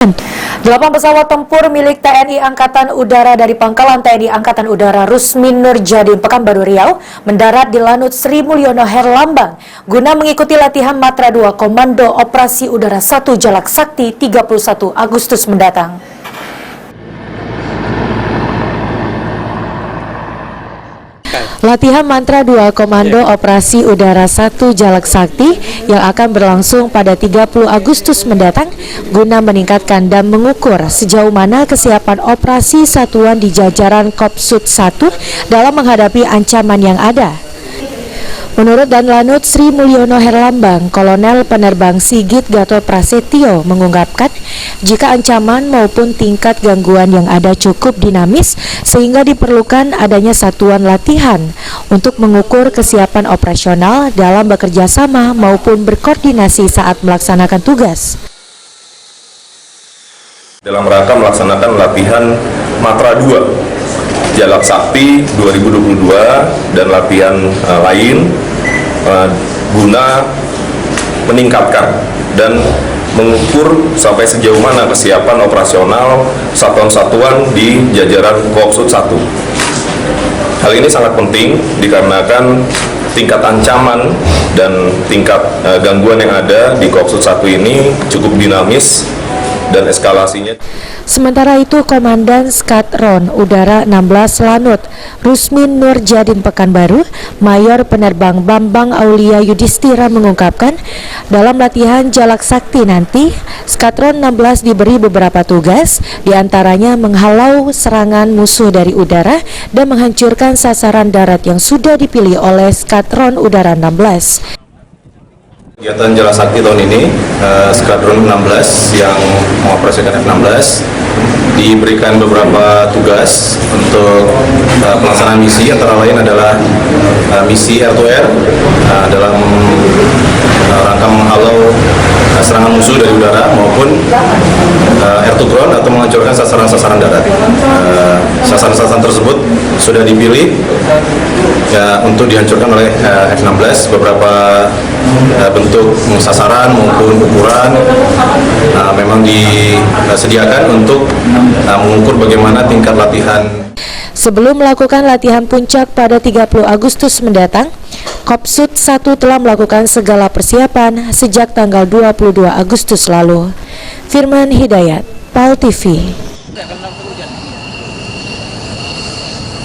8 pesawat tempur milik TNI Angkatan Udara dari Pangkalan TNI Angkatan Udara Rusmin Nurjadin, Pekanbaru Riau mendarat di Lanut Sri Mulyono Herlambang guna mengikuti latihan Matra 2 Komando Operasi Udara 1 Jalak Sakti 31 Agustus mendatang. Latihan Mantra 2 Komando Operasi Udara 1 Jalak Sakti yang akan berlangsung pada 30 Agustus mendatang guna meningkatkan dan mengukur sejauh mana kesiapan operasi satuan di jajaran Kopsut 1 dalam menghadapi ancaman yang ada. Menurut Danlanut Sri Mulyono Herlambang, Kolonel Penerbang Sigit Gatot Prasetyo mengungkapkan jika ancaman maupun tingkat gangguan yang ada cukup dinamis sehingga diperlukan adanya satuan latihan untuk mengukur kesiapan operasional dalam bekerja sama maupun berkoordinasi saat melaksanakan tugas. Dalam rangka melaksanakan latihan Matra 2 Jalak Sakti 2022 dan latihan lain guna meningkatkan dan mengukur sampai sejauh mana kesiapan operasional satuan-satuan di jajaran Kopsut 1. Hal ini sangat penting dikarenakan tingkat ancaman dan tingkat gangguan yang ada di Kopsut 1 ini cukup dinamis dan eskalasinya. Sementara itu, Komandan Skadron Udara 16 Lanut Rusmin Nurjadin Pekanbaru, Mayor Penerbang Bambang Aulia Yudhistira mengungkapkan, dalam latihan Jalak Sakti nanti, Skadron 16 diberi beberapa tugas, diantaranya menghalau serangan musuh dari udara dan menghancurkan sasaran darat yang sudah dipilih oleh Skadron Udara 16. Kegiatan Jalak Sakti tahun ini, Skadron 16 yang mengoperasikan F-16 diberikan beberapa tugas untuk pelaksanaan misi, antara lain adalah misi air-to-air dalam rangka menghalau serangan musuh dari udara maupun air-to-ground atau menghancurkan sasaran-sasaran darat. Sasaran-sasaran tersebut sudah dipilih untuk dihancurkan oleh F-16, beberapa bentuk sasaran maupun ukuran memang disediakan untuk mengukur bagaimana tingkat latihan. Sebelum melakukan latihan puncak pada 30 Agustus mendatang, Kopsut 1 telah melakukan segala persiapan sejak tanggal 22 Agustus lalu. Firman Hidayat, PAL TV.